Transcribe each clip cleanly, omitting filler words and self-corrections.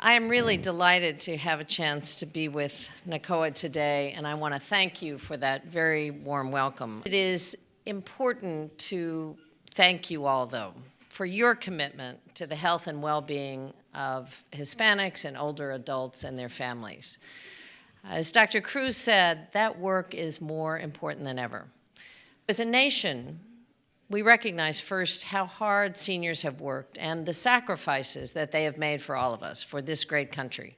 I am really delighted to have a chance to be with NHCOA today, and I want to thank you for that very warm welcome. It is important to thank you all, though, for your commitment to the health and well-being of Hispanics and older adults and their families. As Dr. Cruz said, that work is more important than ever. As a nation, we recognize first how hard seniors have worked and the sacrifices that they have made for all of us, for this great country.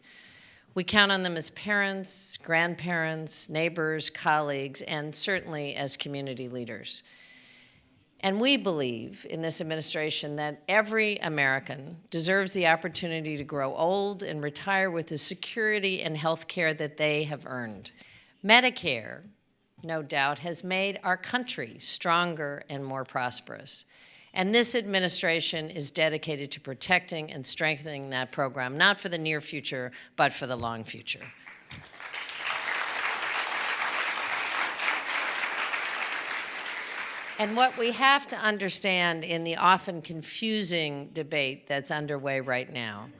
We count on them as parents, grandparents, neighbors, colleagues, and certainly as community leaders. And we believe in this administration that every American deserves the opportunity to grow old and retire with the security and health care that they have earned. Medicare, no doubt, has made our country stronger and more prosperous. And this administration is dedicated to protecting and strengthening that program, not for the near future, but for the long future. And what we have to understand in the often confusing debate that's underway right now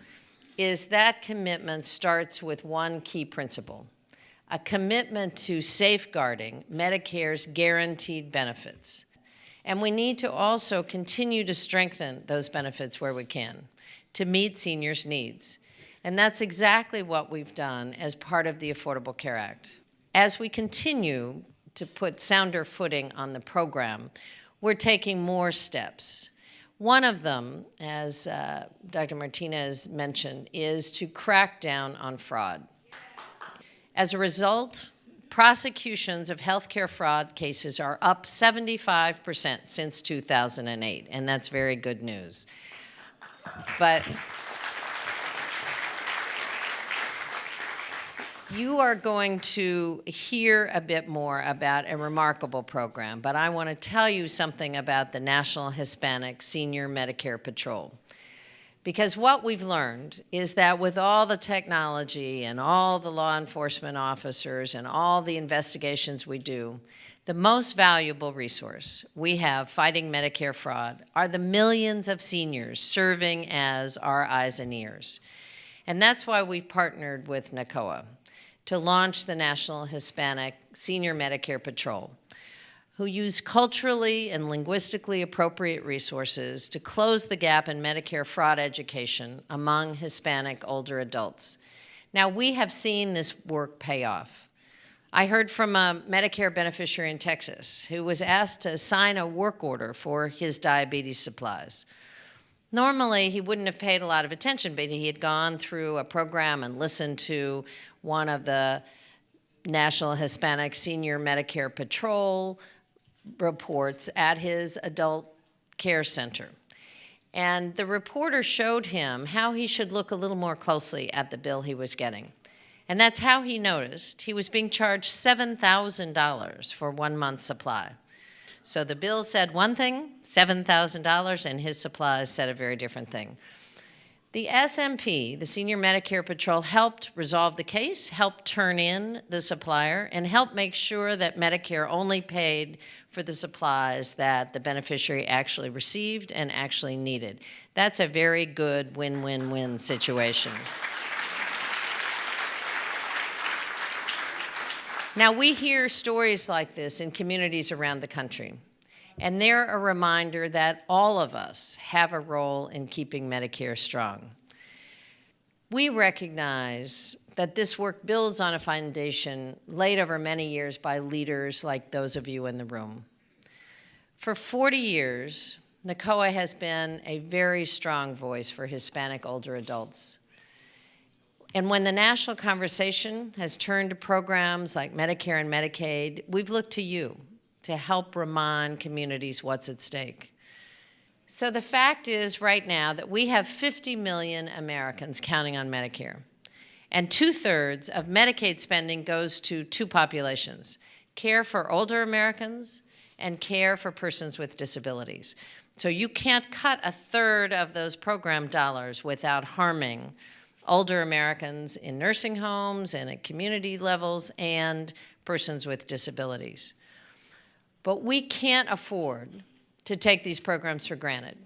is that commitment starts with one key principle: a commitment to safeguarding Medicare's guaranteed benefits. And we need to also continue to strengthen those benefits where we can to meet seniors' needs. And that's exactly what we've done as part of the Affordable Care Act. As we continue to put sounder footing on the program, we're taking more steps. One of them, as Dr. Martinez mentioned, is to crack down on fraud. As a result, prosecutions of healthcare fraud cases are up 75% since 2008, and that's very good news. But you are going to hear a bit more about a remarkable program, but I want to tell you something about the National Hispanic Senior Medicare Patrol. Because what we've learned is that with all the technology and all the law enforcement officers and all the investigations we do, the most valuable resource we have fighting Medicare fraud are the millions of seniors serving as our eyes and ears. And that's why we've partnered with NHCOA to launch the National Hispanic Senior Medicare Patrol, who use culturally and linguistically appropriate resources to close the gap in Medicare fraud education among Hispanic older adults. Now, we have seen this work pay off. I heard from a Medicare beneficiary in Texas who was asked to sign a work order for his diabetes supplies. Normally, he wouldn't have paid a lot of attention, but he had gone through a program and listened to one of the National Hispanic Senior Medicare Patrol reports at his adult care center. And the reporter showed him how he should look a little more closely at the bill he was getting. And that's how he noticed he was being charged $7,000 for 1 month's supply. So the bill said one thing, $7,000, and his supplies said a very different thing. The SMP, the Senior Medicare Patrol, helped resolve the case, helped turn in the supplier, and helped make sure that Medicare only paid for the supplies that the beneficiary actually received and actually needed. That's a very good win-win-win situation. Now, we hear stories like this in communities around the country, and they're a reminder that all of us have a role in keeping Medicare strong. We recognize that this work builds on a foundation laid over many years by leaders like those of you in the room. For 40 years, NHCOA has been a very strong voice for Hispanic older adults. And when the national conversation has turned to programs like Medicare and Medicaid, we've looked to you to help remind communities what's at stake. So the fact is right now that we have 50 million Americans counting on Medicare. And 2/3 of Medicaid spending goes to two populations: care for older Americans and care for persons with disabilities. So you can't cut 1/3 of those program dollars without harming older Americans in nursing homes and at community levels and persons with disabilities. But we can't afford to take these programs for granted.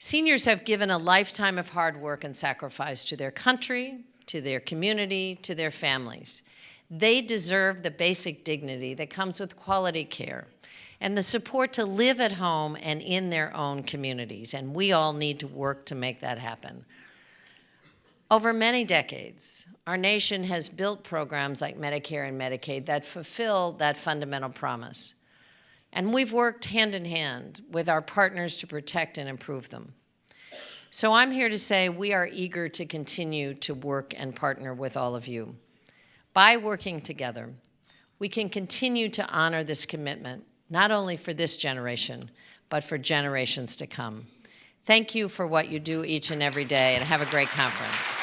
Seniors have given a lifetime of hard work and sacrifice to their country, to their community, to their families. They deserve the basic dignity that comes with quality care and the support to live at home and in their own communities, and we all need to work to make that happen. Over many decades, our nation has built programs like Medicare and Medicaid that fulfill that fundamental promise. And we've worked hand in hand with our partners to protect and improve them. So I'm here to say we are eager to continue to work and partner with all of you. By working together, we can continue to honor this commitment, not only for this generation, but for generations to come. Thank you for what you do each and every day, and have a great conference.